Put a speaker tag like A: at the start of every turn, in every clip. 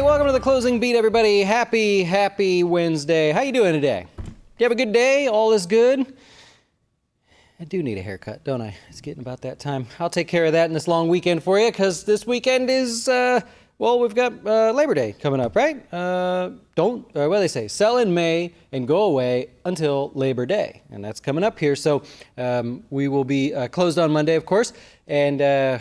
A: welcome to the closing beat, everybody. Happy Wednesday. How you doing today? You have a good day? All is good? I do need a haircut, don't I? It's getting about that time. I'll take care of that in this long weekend for you, because this weekend is, we've got Labor Day coming up, right? What do they say? Sell in May and go away until Labor Day. And that's coming up here. So we will be closed on Monday, of course. And I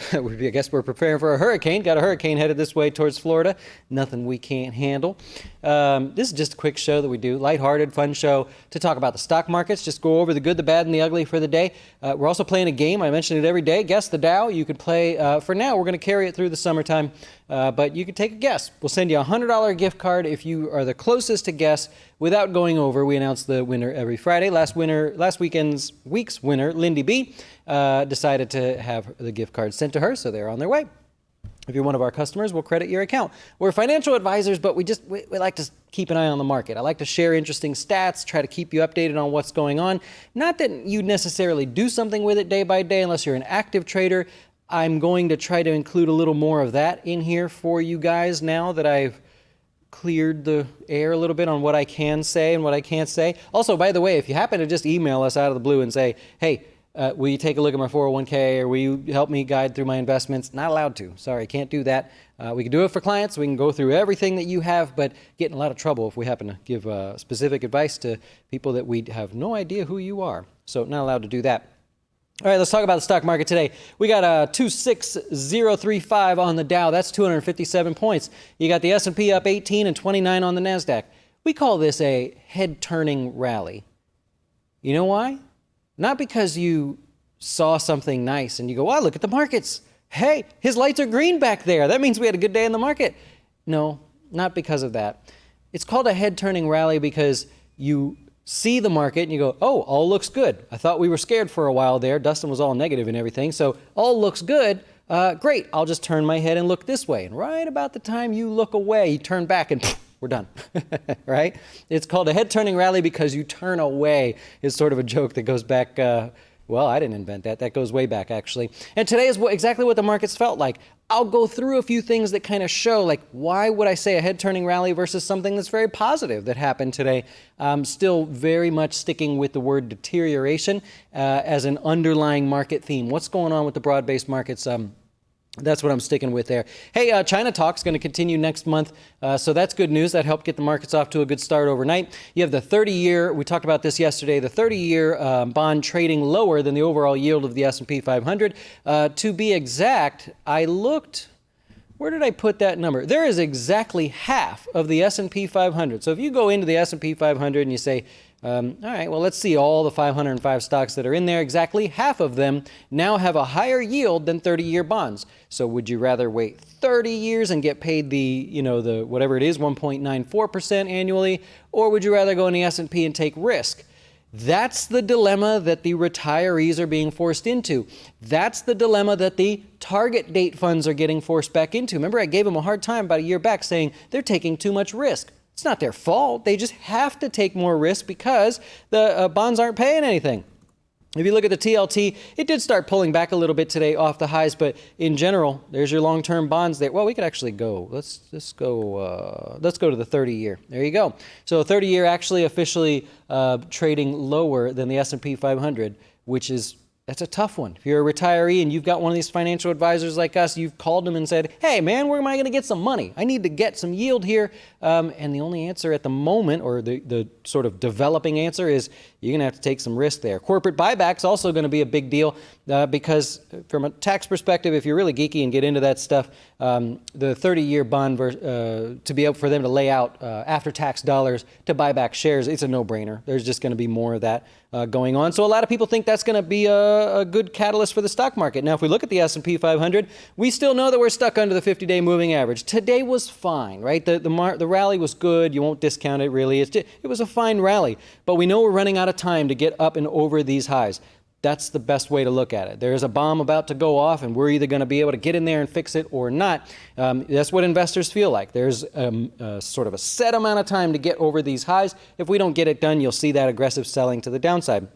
A: guess we're preparing for a hurricane. Got a hurricane headed this way towards Florida. Nothing we can't handle. This is just a quick show that we do. Lighthearted, fun show to talk about the stock markets. Just go over the good, the bad, and the ugly for the day. We're also playing a game. I mention it every day. Guess the Dow. You could play, for now, we're going to carry it through the summertime. But you could take a guess. We'll send you a $100 gift card if you are the closest to guess without going over. We announce the winner every Friday. Last week's winner, Lindy B, decided to have the gift card sent to her, so they're on their way. If you're one of our customers, we'll credit your account. We're financial advisors, but we like to keep an eye on the market. I like to share interesting stats, try to keep you updated on what's going on. Not that you necessarily do something with it day by day unless you're an active trader. I'm going to try to include a little more of that in here for you guys now that I've cleared the air a little bit on what I can say and what I can't say. Also, by the way, if you happen to just email us out of the blue and say, hey, will you take a look at my 401k, or will you help me guide through my investments? Not allowed to. Sorry, can't do that. We can do it for clients. We can go through everything that you have, but get in a lot of trouble if we happen to give specific advice to people that we have no idea who you are. So not allowed to do that. All right, let's talk about the stock market today. We got 26035 on the Dow. That's 257 points. You got the S&P up 18 and 29 on the NASDAQ. We call this a head-turning rally. You know why? Not because you saw something nice and you go, wow, look at the markets. Hey, his lights are green back there. That means we had a good day in the market. No, not because of that. It's called a head-turning rally because you see the market and you go, oh, all looks good. I thought we were scared for a while there. Dustin was all negative and everything. So all looks good. Great. I'll just turn my head and look this way. And right about the time you look away, you turn back and we're done, right? It's called a head-turning rally because you turn away. It's sort of a joke that goes back, well, I didn't invent that. That goes way back, actually. And today is exactly what the markets felt like. I'll go through a few things that kind of show, like, why would I say a head-turning rally versus something that's very positive that happened today? Still very much sticking with the word deterioration as an underlying market theme. What's going on with the broad-based markets? That's what I'm sticking with there. Hey, China talk's going to continue next month, so that's good news. That helped get the markets off to a good start overnight. You have the 30-year, we talked about this yesterday, the 30-year bond trading lower than the overall yield of the S&P 500. To be exact, I looked, where did I put that number? There is exactly half of the S&P 500. So if you go into the S&P 500 and you say, all right, well, let's see all the 505 stocks that are in there. Exactly half of them now have a higher yield than 30-year bonds. So would you rather wait 30 years and get paid the whatever it is, 1.94% annually, or would you rather go in the S&P and take risk? That's the dilemma that the retirees are being forced into. That's the dilemma that the target date funds are getting forced back into. Remember, I gave them a hard time about a year back saying they're taking too much risk. It's not their fault. They just have to take more risk because the bonds aren't paying anything. If you look at the TLT, it did start pulling back a little bit today off the highs, but in general, there's your long-term bonds there. Well, we could actually go. Let's go to the 30-year. There you go. So 30-year actually officially trading lower than the S&P 500, which is that's a tough one. If you're a retiree and you've got one of these financial advisors like us, you've called them and said, hey, man, where am I going to get some money? I need to get some yield here. And the only answer at the moment, or the sort of developing answer, is you're going to have to take some risk there. Corporate buybacks also going to be a big deal because from a tax perspective, if you're really geeky and get into that stuff, the 30-year bond, to be able for them to lay out after-tax dollars to buy back shares, it's a no-brainer. There's just going to be more of that going on. So a lot of people think that's going to be a good catalyst for the stock market. Now, if we look at the S&P 500, we still know that we're stuck under the 50-day moving average. Today was fine, right? The rally was good. You won't discount it, really. It was a fine rally. But we know we're running out of time to get up and over these highs. That's the best way to look at it. There's a bomb about to go off, and we're either going to be able to get in there and fix it or not. That's what investors feel like. There's sort of a set amount of time to get over these highs. If we don't get it done, you'll see that aggressive selling to the downside.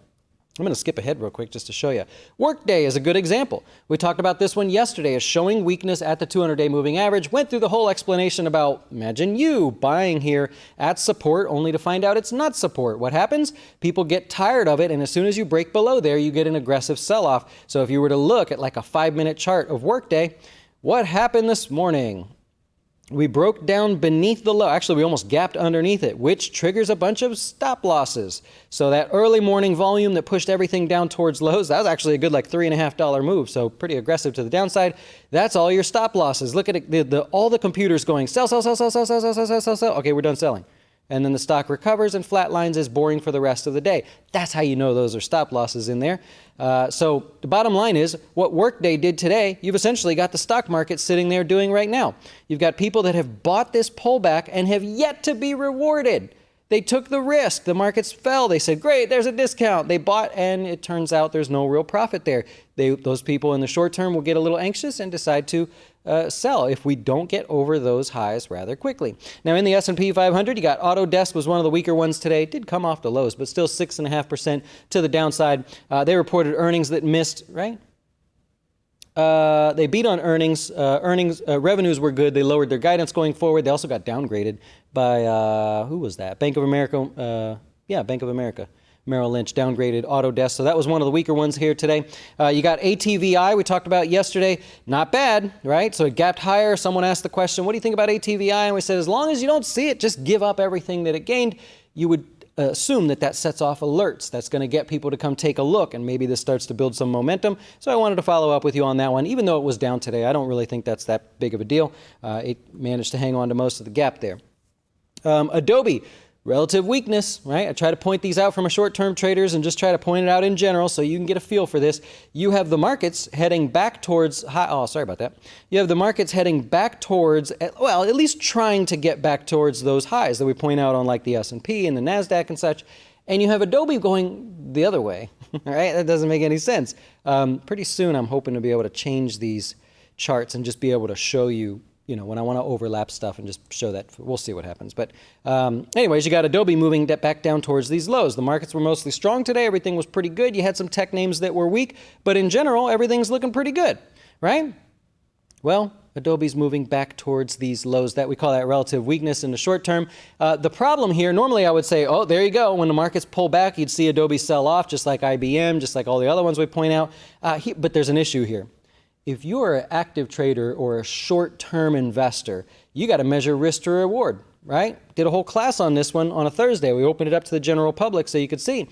A: I'm going to skip ahead real quick just to show you. Workday is a good example. We talked about this one yesterday as showing weakness at the 200-day moving average. Went through the whole explanation about, imagine you buying here at support only to find out it's not support. What happens? People get tired of it, and as soon as you break below there, you get an aggressive sell-off. So if you were to look at like a 5-minute chart of Workday, what happened this morning? We broke down beneath the low. Actually, we almost gapped underneath it, which triggers a bunch of stop losses. So that early morning volume that pushed everything down towards lows, that was actually a good like $3.50 move. So pretty aggressive to the downside. That's all your stop losses. Look at it, all the computers going sell, sell, sell, sell, sell, sell, sell, sell, sell, sell, sell. Okay, we're done selling. And then the stock recovers and flatlines is boring for the rest of the day. That's how you know those are stop losses in there. So the bottom line is what Workday did today, you've essentially got the stock market sitting there doing right now. You've got people that have bought this pullback and have yet to be rewarded. They took the risk. The markets fell. They said, great, there's a discount. They bought, and it turns out there's no real profit there. Those people in the short term will get a little anxious and decide to sell if we don't get over those highs rather quickly. Now, in the S&P 500, you got Autodesk was one of the weaker ones today. It did come off the lows, but still 6.5% to the downside. They reported earnings that missed, right? They beat on earnings. Revenues were good. They lowered their guidance going forward. They also got downgraded by, who was that? Bank of America. Bank of America. Merrill Lynch downgraded Autodesk. So that was one of the weaker ones here today. You got ATVI, we talked about yesterday. Not bad, right? So it gapped higher. Someone asked the question, what do you think about ATVI? And we said, as long as you don't see it, just give up everything that it gained. You would assume that sets off alerts. That's going to get people to come take a look, and maybe this starts to build some momentum. So I wanted to follow up with you on that one. Even though it was down today, I don't really think that's that big of a deal. It managed to hang on to most of the gap there. Adobe. Relative weakness, right? I try to point these out from a short-term traders and just try to point it out in general so you can get a feel for this. You have the markets heading back towards sorry about that. You have the markets heading back towards, well, at least trying to get back towards those highs that we point out on like the S&P and the NASDAQ and such. And you have Adobe going the other way, right? That doesn't make any sense. Pretty soon I'm hoping to be able to change these charts and just be able to show you, when I want to overlap stuff and just show that. We'll see what happens. But anyways, you got Adobe moving back down towards these lows. The markets were mostly strong today. Everything was pretty good. You had some tech names that were weak. But in general, everything's looking pretty good, right? Well, Adobe's moving back towards these lows. That we call that relative weakness in the short term. The problem here, normally I would say, oh, there you go. When the markets pull back, you'd see Adobe sell off, just like IBM, just like all the other ones we point out. But there's an issue here. If you're an active trader or a short-term investor, you got to measure risk to reward, right? Did a whole class on this one on a Thursday. We opened it up to the general public so you could see.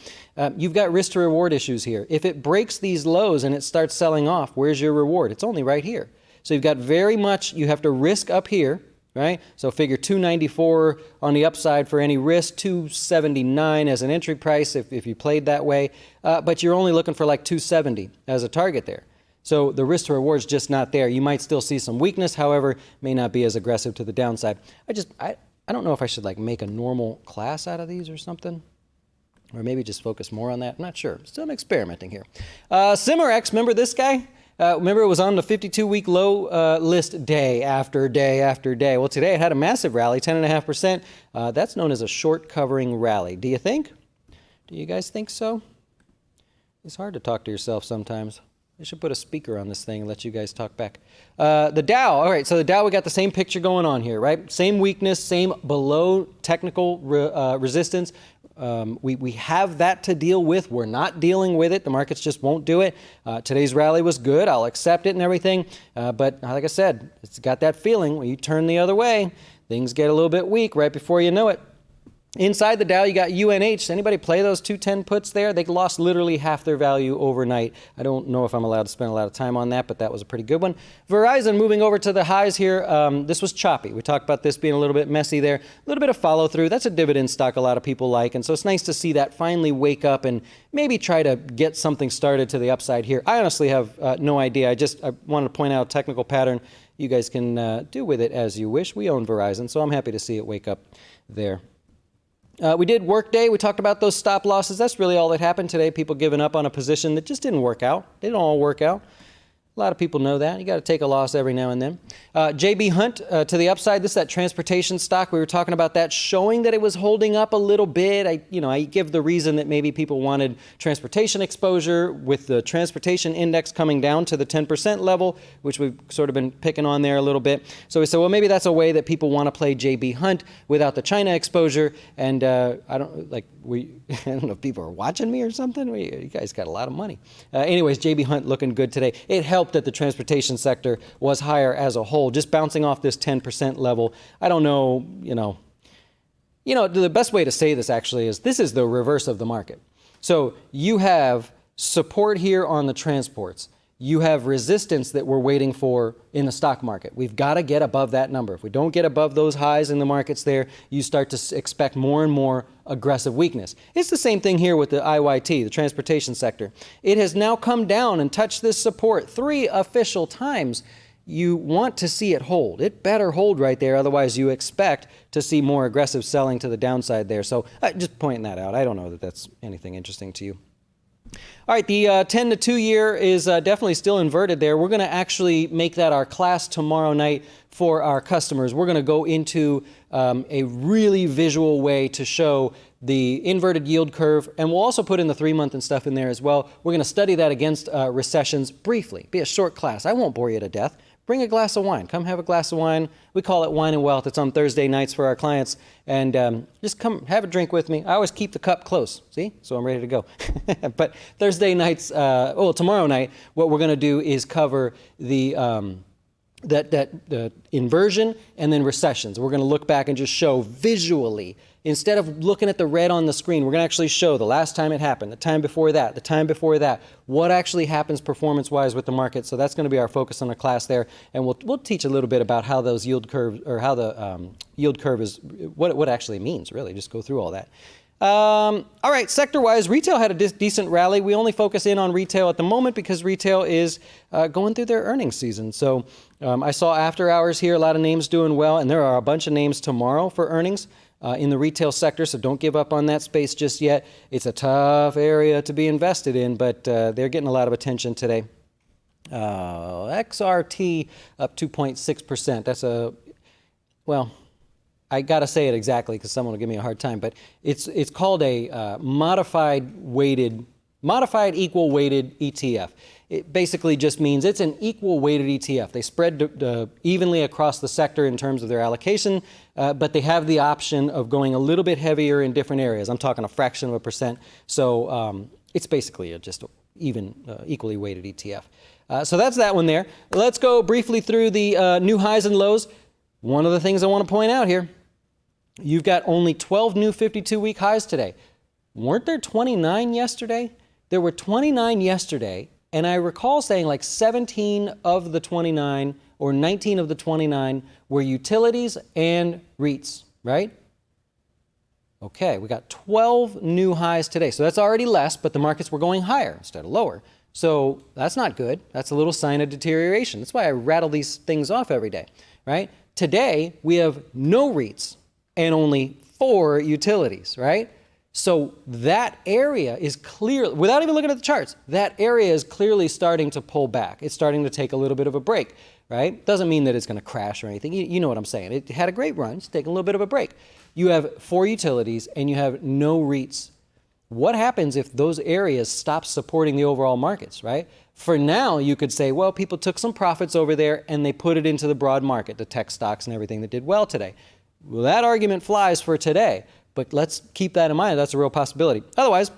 A: You've got risk to reward issues here. If it breaks these lows and it starts selling off, where's your reward? It's only right here. So you've got very much, you have to risk up here, right? So figure 294 on the upside for any risk, 279 as an entry price if you played that way. But you're only looking for like 270 as a target there. So the risk to reward is just not there. You might still see some weakness, however, may not be as aggressive to the downside. I don't know if I should like make a normal class out of these or something, or maybe just focus more on that. I'm not sure. Still experimenting here. Cimarex, remember this guy? Remember it was on the 52-week low list day after day after day. Well, today it had a massive rally, 10.5%. That's known as a short covering rally. Do you think? Do you guys think so? It's hard to talk to yourself sometimes. I should put a speaker on this thing and let you guys talk back. The Dow, all right, so the Dow, we got the same picture going on here, right? Same weakness, same below technical resistance. We have that to deal with. We're not dealing with it. The markets just won't do it. Today's rally was good. I'll accept it and everything. But like I said, it's got that feeling when you turn the other way, things get a little bit weak right before you know it. Inside the Dow, you got UNH. Anybody play those 210 puts there? They lost literally half their value overnight. I don't know if I'm allowed to spend a lot of time on that, but that was a pretty good one. Verizon moving over to the highs here. This was choppy. We talked about this being a little bit messy there. A little bit of follow through. That's a dividend stock a lot of people like, and so it's nice to see that finally wake up and maybe try to get something started to the upside here. I honestly have no idea. I wanted to point out a technical pattern. You guys can do with it as you wish. We own Verizon, so I'm happy to see it wake up there. We did Workday. We talked about those stop losses. That's really all that happened today. People giving up on a position that just didn't work out. They didn't all work out. A lot of people know that. You got to take a loss every now and then. JB Hunt to the upside. This is that transportation stock. We were talking about that, showing that it was holding up a little bit. I give the reason that maybe people wanted transportation exposure with the transportation index coming down to the 10% level, which we've sort of been picking on there a little bit. So we said, well, maybe that's a way that people want to play JB Hunt without the China exposure. And I don't know if people are watching me or something. You guys got a lot of money. Anyways, JB Hunt looking good today. It helped that the transportation sector was higher as a whole, just bouncing off this 10% level. I don't know, the best way to say this actually is this is the reverse of the market. So you have support here on the transports. You have resistance that we're waiting for in the stock market. We've got to get above that number. If we don't get above those highs in the markets there, you start to expect more and more aggressive weakness. It's the same thing here with the IYT, the transportation sector. It has now come down and touched this support 3 official times. You want to see it hold. It better hold right there, otherwise you expect to see more aggressive selling to the downside there. So just pointing that out. I don't know that that's anything interesting to you. All right, the 10 to 2 year is definitely still inverted there. We're going to actually make that our class tomorrow night for our customers. We're going to go into a really visual way to show the inverted yield curve, and we'll also put in the 3-month and stuff in there as well. We're going to study that against recessions briefly. Be a short class. I won't bore you to death. Bring a glass of wine. Come have a glass of wine. We call it Wine and Wealth. It's on Thursday nights for our clients. And just come have a drink with me. I always keep the cup close, see? So I'm ready to go. But Thursday nights, tomorrow night, what we're going to do is cover the inversion and then recessions. We're going to look back and just show visually, instead of looking at the red on the screen, we're going to actually show the last time it happened, the time before that, the time before that, what actually happens performance-wise with the market. So that's going to be our focus on the class there, and we'll teach a little bit about how those yield curves, or how the yield curve is, what it actually means, really. Just go through all that. All right, sector-wise, retail had a decent rally. We only focus in on retail at the moment because retail is going through their earnings season. So I saw after hours here, a lot of names doing well, and there are a bunch of names tomorrow for earnings in the retail sector, so don't give up on that space just yet. It's a tough area to be invested in, but they're getting a lot of attention today. XRT up 2.6%. That's I got to say it exactly because someone will give me a hard time, but it's called a modified equal weighted ETF. It basically just means it's an equal weighted ETF. They spread evenly across the sector in terms of their allocation, but they have the option of going a little bit heavier in different areas. I'm talking a fraction of a percent. So it's basically just equally weighted ETF. So that's that one there. Let's go briefly through the new highs and lows. One of the things I want to point out here, you've got only 12 new 52-week highs today. Weren't there 29 yesterday? There were 29 yesterday, and I recall saying like 17 of the 29 or 19 of the 29 were utilities and REITs, right? Okay, we got 12 new highs today. So that's already less, but the markets were going higher instead of lower. So that's not good. That's a little sign of deterioration. That's why I rattle these things off every day, right? Today, we have no REITs and only 4 utilities, right? So that area is clear, without even looking at the charts, that area is clearly starting to pull back. It's starting to take a little bit of a break, right? Doesn't mean that it's going to crash or anything. You know what I'm saying. It had a great run. It's taking a little bit of a break. You have 4 utilities and you have no REITs. What happens if those areas stop supporting the overall markets, right? For now, you could say, well, people took some profits over there and they put it into the broad market, the tech stocks and everything that did well today. Well, that argument flies for today, but let's keep that in mind. That's a real possibility. Otherwise,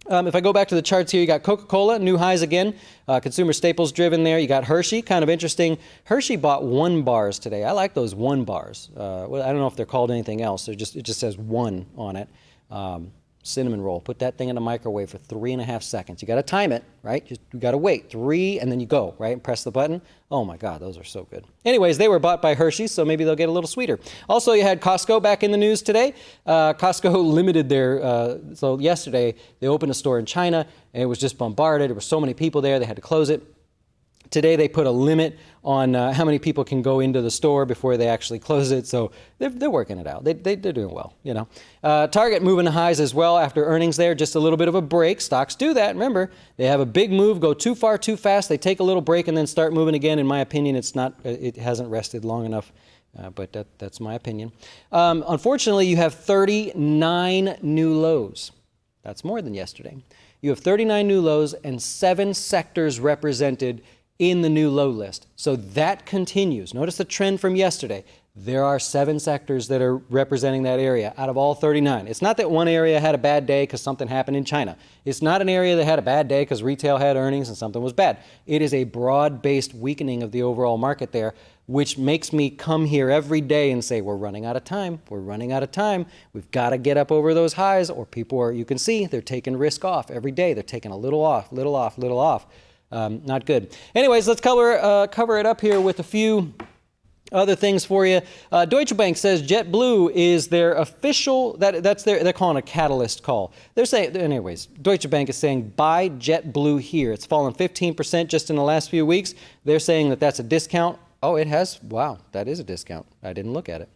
A: if I go back to the charts here, you got Coca-Cola, new highs again, consumer staples driven there. You got Hershey, kind of interesting. Hershey bought 1 bars today. I like those 1 bars. Well, I don't know if they're called anything else. It just says 1 on it. Cinnamon roll. Put that thing in the microwave for 3.5 seconds. You got to time it, right? You got to wait 3 and then you go, right? And press the button. Oh my God, those are so good. Anyways, they were bought by Hershey, so maybe they'll get a little sweeter. Also, you had Costco back in the news today. Costco limited their, so yesterday they opened a store in China and it was just bombarded. There were so many people there, they had to close it. Today they put a limit on how many people can go into the store before they actually close it, so they're working it out. They're doing well, you know. Target moving to highs as well after earnings there, just a little bit of a break. Stocks do that, remember. They have a big move, go too far too fast, they take a little break and then start moving again. In my opinion, it hasn't rested long enough, but that's my opinion. Unfortunately, you have 39 new lows. That's more than yesterday. You have 39 new lows and 7 sectors represented in the new low list. So that continues. Notice the trend from yesterday. There are 7 sectors that are representing that area out of all 39. It's not that one area had a bad day because something happened in China. It's not an area that had a bad day because retail had earnings and something was bad. It is a broad-based weakening of the overall market there, which makes me come here every day and say, we're running out of time. We're running out of time. We've got to get up over those highs, or people are, you can see, they're taking risk off every day. They're taking a little off, little off, little off. Not good. Anyways, let's cover it up here with a few other things for you. Deutsche Bank says JetBlue is their official, they're calling a catalyst call. They're saying, anyways, Deutsche Bank is saying buy JetBlue here. It's fallen 15% just in the last few weeks. They're saying that that's a discount. Oh, it has? Wow, that is a discount. I didn't look at it.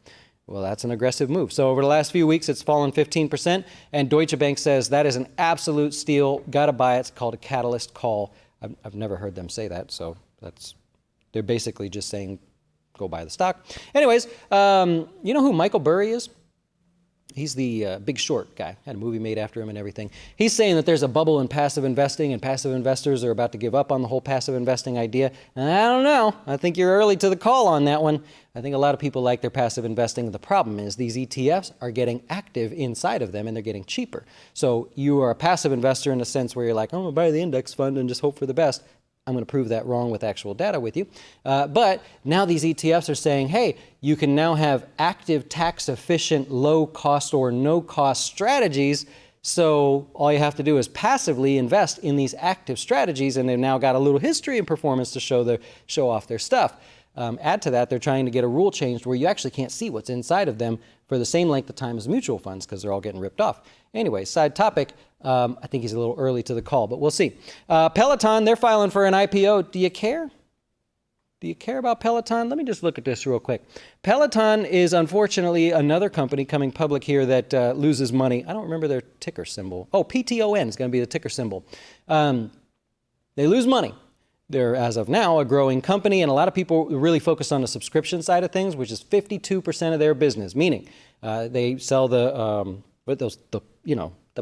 A: Well, that's an aggressive move. So over the last few weeks, it's fallen 15%, and Deutsche Bank says that is an absolute steal. Got to buy it. It's called a catalyst call. I've never heard them say that, so they're basically just saying go buy the stock. Anyways, you know who Michael Burry is? He's the Big Short guy. Had a movie made after him and everything. He's saying that there's a bubble in passive investing and passive investors are about to give up on the whole passive investing idea. And I don't know. I think you're early to the call on that one. I think a lot of people like their passive investing. The problem is these ETFs are getting active inside of them and they're getting cheaper. So you are a passive investor in a sense where you're like, I'm going to buy the index fund and just hope for the best. I'm going to prove that wrong with actual data with you. But now these ETFs are saying, hey, you can now have active, tax-efficient, low-cost or no-cost strategies. So all you have to do is passively invest in these active strategies, and they've now got a little history and performance to show off their stuff. Add to that, they're trying to get a rule changed where you actually can't see what's inside of them for the same length of time as mutual funds because they're all getting ripped off. Anyway, side topic. I think he's a little early to the call, but we'll see. Peloton, they're filing for an IPO. Do you care? Do you care about Peloton? Let me just look at this real quick. Peloton is unfortunately another company coming public here that loses money. I don't remember their ticker symbol. Oh, PTON is going to be the ticker symbol. They lose money. They're, as of now, a growing company, and a lot of people really focus on the subscription side of things, which is 52% of their business, meaning they sell the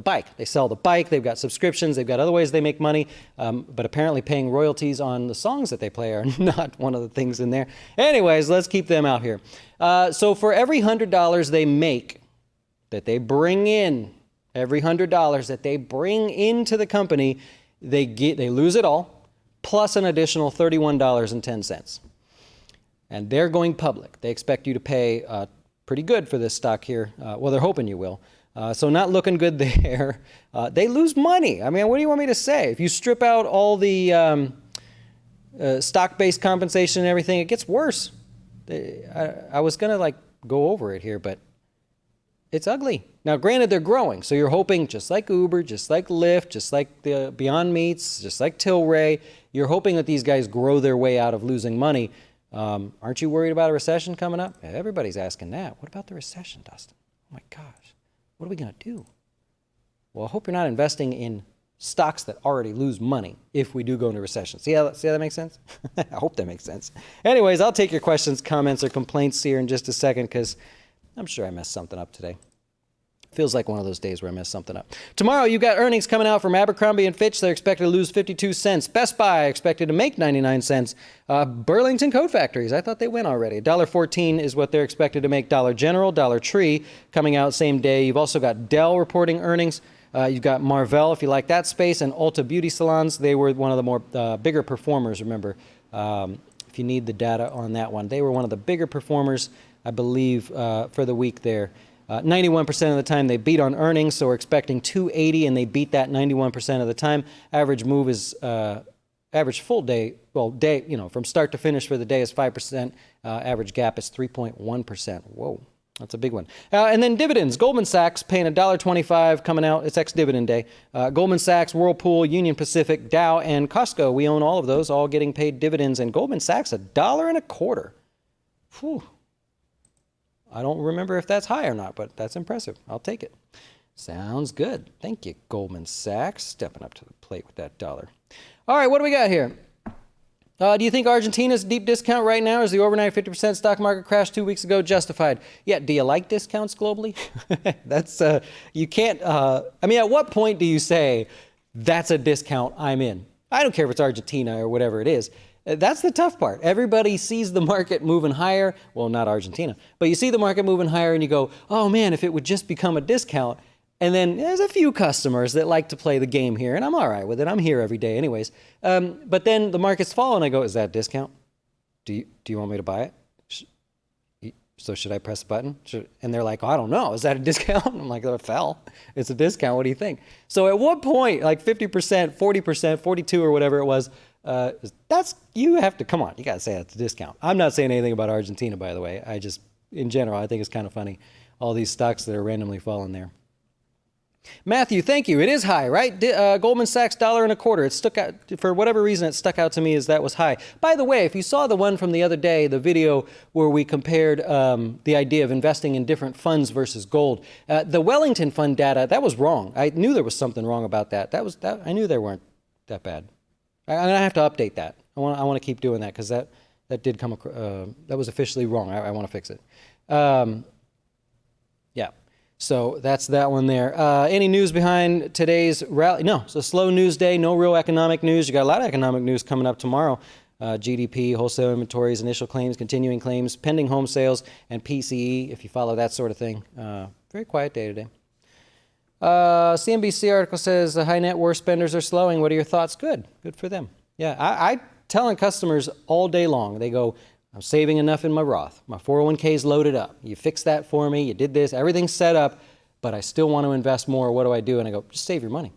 A: bike. They sell the bike, they've got subscriptions, they've got other ways they make money, but apparently paying royalties on the songs that they play are not one of the things in there. Anyways, let's keep them out here. So for every $100 they make, that they bring in, every $100 that they bring into the company, they lose it all, plus an additional $31.10. And they're going public. They expect you to pay pretty good for this stock here. Well, they're hoping you will. So not looking good there. They lose money. I mean, what do you want me to say? If you strip out all the stock-based compensation and everything, it gets worse. I was going to go over it here, but it's ugly. Now, granted, they're growing. So you're hoping, just like Uber, just like Lyft, just like the Beyond Meats, just like Tilray, you're hoping that these guys grow their way out of losing money. Aren't you worried about a recession coming up? Everybody's asking that. What about the recession, Dustin? Oh, my gosh. What are we going to do? Well, I hope you're not investing in stocks that already lose money if we do go into recession. See how that makes sense? I hope that makes sense. Anyways, I'll take your questions, comments, or complaints here in just a second because I'm sure I messed something up today. Feels like one of those days where I messed something up. Tomorrow, you've got earnings coming out from Abercrombie & Fitch. They're expected to lose 52 cents. Best Buy expected to make 99 cents. Burlington Coat Factories, I thought they went already. $1.14 is what they're expected to make. Dollar General, Dollar Tree coming out same day. You've also got Dell reporting earnings. You've got Marvell, if you like that space, and Ulta Beauty Salons. They were one of the more bigger performers, remember, if you need the data on that one. They were one of the bigger performers, I believe, for the week there. 91% of the time they beat on earnings, so we're expecting 280, and they beat that 91% of the time. Average move is, average full day, from start to finish for the day is 5%. Average gap is 3.1%. Whoa, That's a big one. And then dividends. Goldman Sachs paying $1.25 coming out. It's ex-dividend day. Goldman Sachs, Whirlpool, Union Pacific, Dow, and Costco. We own all of those, all getting paid dividends. And Goldman Sachs, $1.25. Whew. I don't remember if that's high or not, but that's impressive. I'll take it. Sounds good. Thank you, Goldman Sachs. Stepping up to the plate with that dollar. All right, what do we got here? Do you think Argentina's deep discount right now, is the overnight 50% stock market crash 2 weeks ago justified? Yeah, do you like discounts globally? That's, you can't, I mean, at what point do you say, that's a discount, I'm in? I don't care if it's Argentina or whatever it is. That's the tough part. Everybody sees the market moving higher. Well, not Argentina, but you see the market moving higher and you go, oh man, if it would just become a discount. And then there's a few customers that like to play the game here, and I'm all right with it. I'm here every day anyways. But then the market's falling, and I go, is that a discount? Do you want me to buy it? So should I press the button? And they're like, oh, I don't know. Is that a discount? I'm like, oh, it fell. It's a discount. What do you think? So at what point, like 50%, 40%, 42 or whatever it was, you have to, come on, you got to say that's a discount. I'm not saying anything about Argentina, by the way. I just, in general, I think it's kind of funny. All these stocks that are randomly falling there. Matthew, thank you. It is high, right? Goldman Sachs $1.25. It stuck out, for whatever reason, it stuck out to me as that was high. By the way, if you saw the one from the other day, the video where we compared the idea of investing in different funds versus gold, the Wellington Fund data, that was wrong. I knew there was something wrong about that. I knew they weren't that bad. I'm gonna have to update that. I want to keep doing that because that did come that was officially wrong. I want to fix it. Yeah. So that's that one there. Any news behind today's rally? No, it's a slow news day, no real economic news. You got a lot of economic news coming up tomorrow. GDP, wholesale inventories, initial claims, continuing claims, pending home sales, and PCE, if you follow that sort of thing. Very quiet day today. CNBC article says high net worth spenders are slowing. What are your thoughts? Good for them. Yeah, I telling customers all day long, they go, I'm saving enough in my Roth. My 401k is loaded up. You fixed that for me. You did this. Everything's set up, but I still want to invest more. What do I do? And I go, just save your money.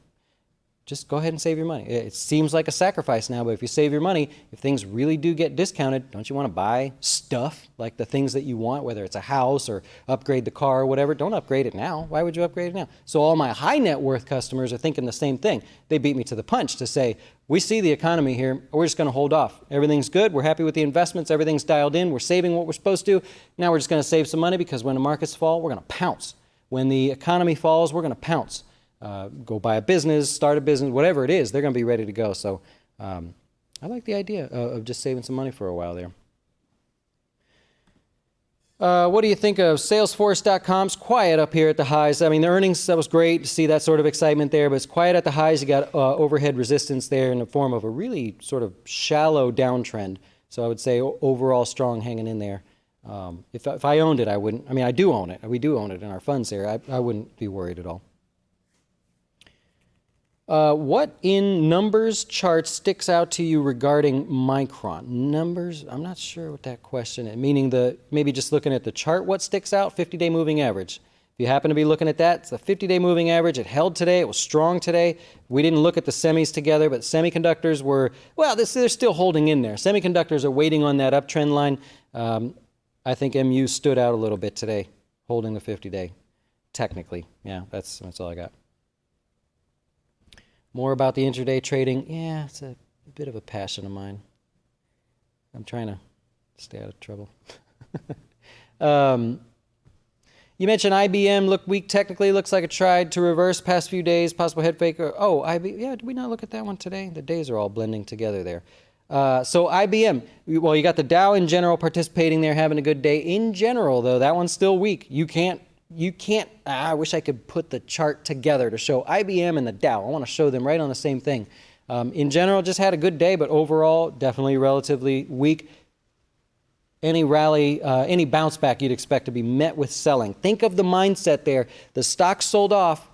A: Just go ahead and save your money. It seems like a sacrifice now, but if you save your money, if things really do get discounted, don't you want to buy stuff like the things that you want, whether it's a house or upgrade the car or whatever? Don't upgrade it now. Why would you upgrade it now? So all my high net worth customers are thinking the same thing. They beat me to the punch to say, we see the economy here, we're just going to hold off. Everything's good. We're happy with the investments. Everything's dialed in. We're saving what we're supposed to. Now we're just going to save some money because when the markets fall, we're going to pounce. When the economy falls, we're going to pounce. Go buy a business, start a business, whatever it is, they're going to be ready to go. So I like the idea of just saving some money for a while there. What do you think of Salesforce.com's quiet up here at the highs? I mean, the earnings, that was great to see that sort of excitement there, but it's quiet at the highs. You got overhead resistance there in the form of a really sort of shallow downtrend. So I would say overall strong hanging in there. If I owned it, I wouldn't. I mean, I do own it. We do own it in our funds here. I wouldn't be worried at all. What in numbers chart sticks out to you regarding Micron? Numbers? I'm not sure what that question is. Meaning maybe just looking at the chart, what sticks out? 50-day moving average. If you happen to be looking at that, it's the 50-day moving average. It held today. It was strong today. We didn't look at the semis together, but semiconductors were, well, they're still holding in there. Semiconductors are waiting on that uptrend line. I think MU stood out a little bit today, holding the 50-day, technically. Yeah, that's all I got. More about the intraday trading. Yeah, it's a bit of a passion of mine. I'm trying to stay out of trouble. You mentioned IBM looked weak technically. Looks like it tried to reverse past few days. Possible head fake. Oh, IBM. Yeah, did we not look at that one today? The days are all blending together there. So IBM. Well, you got the Dow in general participating there, having a good day. In general, though, that one's still weak. You can't, I wish I could put the chart together to show IBM and the Dow. I want to show them right on the same thing. In general, just had a good day, but overall, definitely relatively weak. Any rally, any bounce back you'd expect to be met with selling. Think of the mindset there. The stock sold off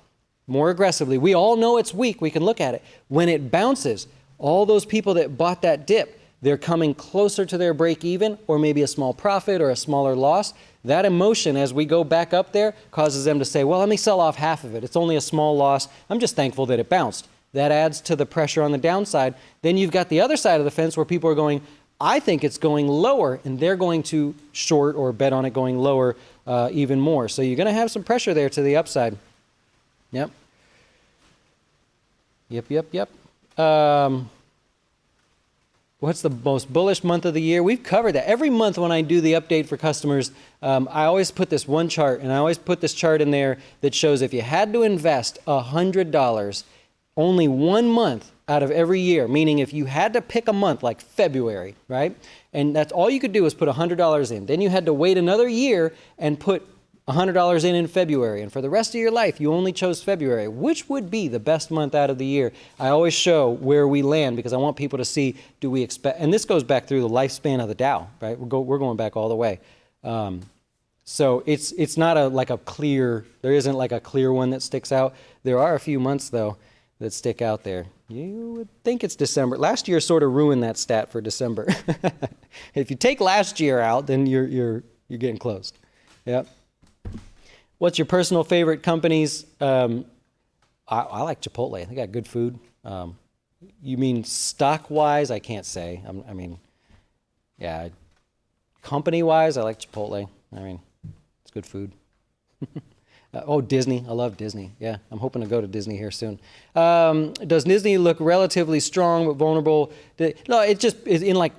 A: more aggressively. We all know it's weak. We can look at it. When it bounces, all those people that bought that dip, they're coming closer to their break even or maybe a small profit or a smaller loss. That emotion as we go back up there causes them to say, well, let me sell off half of it. It's only a small loss. I'm just thankful that it bounced. That adds to the pressure on the downside. Then you've got the other side of the fence where people are going, I think it's going lower, and they're going to short or bet on it going lower even more. So you're going to have some pressure there to the upside. Yep. Yep. What's the most bullish month of the year? We've covered that. Every month when I do the update for customers, I always put this one chart, and I always put this chart in there that shows if you had to invest $100 only 1 month out of every year, meaning if you had to pick a month like February, right? And that's all you could do was put $100 in. Then you had to wait another year and put $100 in February. And for the rest of your life, you only chose February. Which would be the best month out of the year? I always show where we land because I want people to see, do we expect, and this goes back through the lifespan of the Dow, right? We're going back all the way. So it's not like a clear, there isn't like a clear one that sticks out. There are a few months though that stick out there. You would think it's December. Last year sort of ruined that stat for December. If you take last year out, then you're getting close. Yep. What's your personal favorite companies? I like Chipotle. They got good food. You mean stock-wise? I can't say. I mean, yeah. Company-wise, I like Chipotle. I mean, it's good food. Disney. I love Disney. Yeah, I'm hoping to go to Disney here soon. Does Disney look relatively strong but vulnerable? No, it just is in like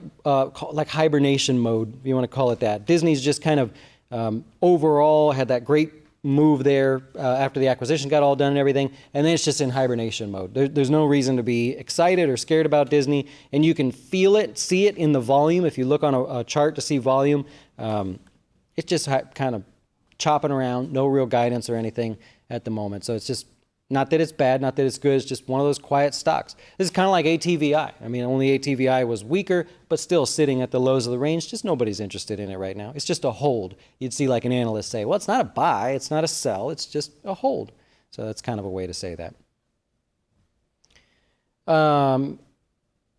A: hibernation mode, if you want to call it that. Disney's just kind of overall had that great move there after the acquisition got all done and everything, and then it's just in hibernation mode. There's no reason to be excited or scared about Disney, and you can feel it, see it in the volume. If you look on a chart to see volume, it's just kind of chopping around, no real guidance or anything at the moment. So it's just, not that it's bad, not that it's good, it's just one of those quiet stocks. This is kind of like ATVI. I mean, only ATVI was weaker, but still sitting at the lows of the range. Just nobody's interested in it right now. It's just a hold. You'd see like an analyst say, well, it's not a buy, it's not a sell, it's just a hold. So that's kind of a way to say that.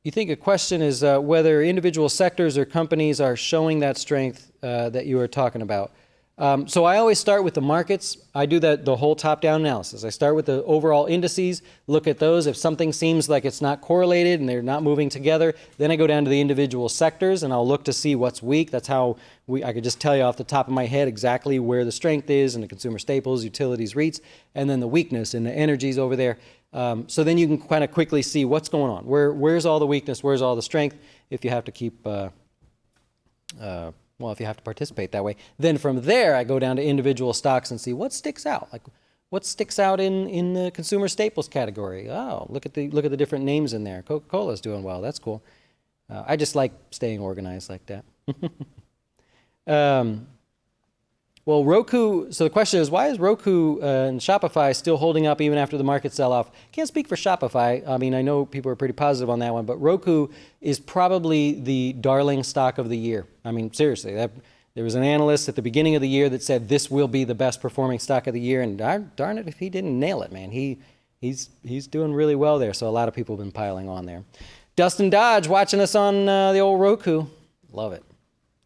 A: You think a question is whether individual sectors or companies are showing that strength that you were talking about. So I always start with the markets. I do the whole top-down analysis. I start with the overall indices, look at those. If something seems like it's not correlated and they're not moving together, then I go down to the individual sectors and I'll look to see what's weak. That's how I could just tell you off the top of my head exactly where the strength is in the consumer staples, utilities, REITs, and then the weakness in the energies over there. So then you can kind of quickly see what's going on. Where's all the weakness? Where's all the strength? If you have to keep... if you have to participate that way. Then from there, I go down to individual stocks and see what sticks out. Like, what sticks out in the consumer staples category? Oh, look at the different names in there. Coca-Cola's doing well. That's cool. I just like staying organized like that. Well, Roku, so the question is, why is Roku and Shopify still holding up even after the market sell-off? Can't speak for Shopify. I mean, I know people are pretty positive on that one, but Roku is probably the darling stock of the year. I mean, seriously, there was an analyst at the beginning of the year that said this will be the best performing stock of the year, and darn it if he didn't nail it, man. He's doing really well there, so a lot of people have been piling on there. Dustin Dodge watching us on the old Roku. Love it.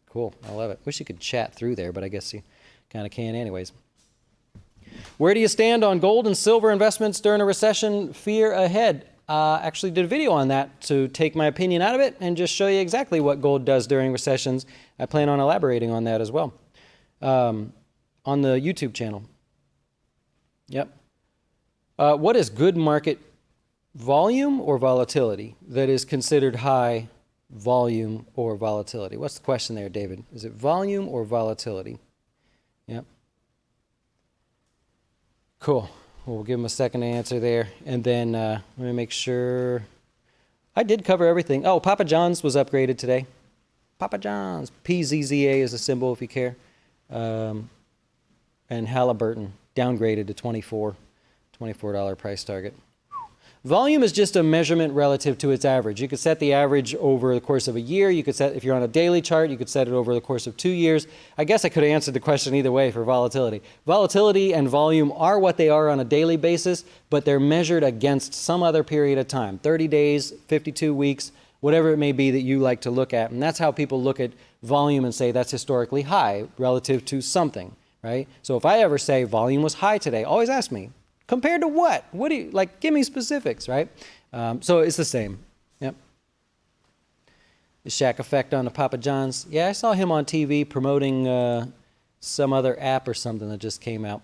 A: Cool, I love it. Wish you could chat through there, but I guess you kind of can anyways. Where do you stand on gold and silver investments during a recession? Fear ahead. Actually did a video on that to take my opinion out of it and just show you exactly what gold does during recessions. I plan on elaborating on that as well on the YouTube channel. Yep. What is good market volume or volatility that is considered high volume or volatility? What's the question there, David? Is it volume or volatility? Yep. Cool. We'll give them a second to answer there. And then let me make sure. I did cover everything. Oh, Papa John's was upgraded today. Papa John's. PZZA is a symbol if you care. And Halliburton downgraded to $24 price target. Volume is just a measurement relative to its average. You could set the average over the course of a year. You could set, if you're on a daily chart, you could set it over the course of 2 years. I guess I could have answered the question either way for volatility. Volatility and volume are what they are on a daily basis, but they're measured against some other period of time, 30 days, 52 weeks, whatever it may be that you like to look at. And that's how people look at volume and say that's historically high relative to something, right? So if I ever say volume was high today, always ask me, compared to what? What do you, like, give me specifics, right? So it's the same. Yep. The Shaq effect on the Papa John's. Yeah, I saw him on TV promoting some other app or something that just came out.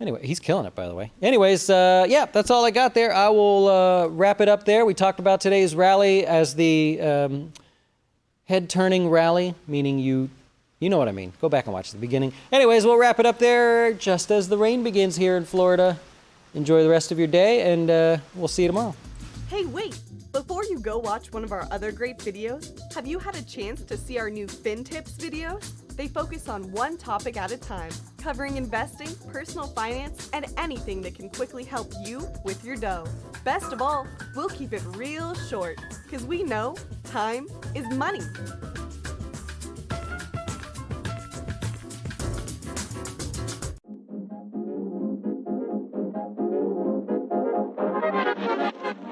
A: Anyway, he's killing it, by the way. Anyways, yeah, that's all I got there. I will wrap it up there. We talked about today's rally as the head-turning rally, meaning you know what I mean. Go back and watch the beginning. Anyways, we'll wrap it up there just as the rain begins here in Florida. Enjoy the rest of your day, and we'll see you tomorrow.
B: Hey, wait! Before you go watch one of our other great videos, have you had a chance to see our new Fin Tips videos? They focus on one topic at a time, covering investing, personal finance, and anything that can quickly help you with your dough. Best of all, we'll keep it real short, because we know time is money.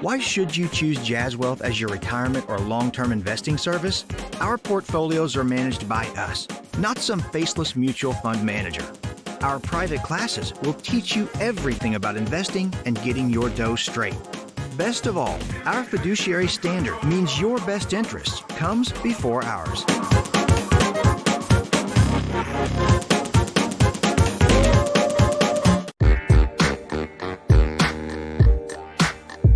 C: Why should you choose Jazz Wealth as your retirement or long-term investing service? Our portfolios are managed by us, not some faceless mutual fund manager. Our private classes will teach you everything about investing and getting your dough straight. Best of all, our fiduciary standard means your best interest comes before ours.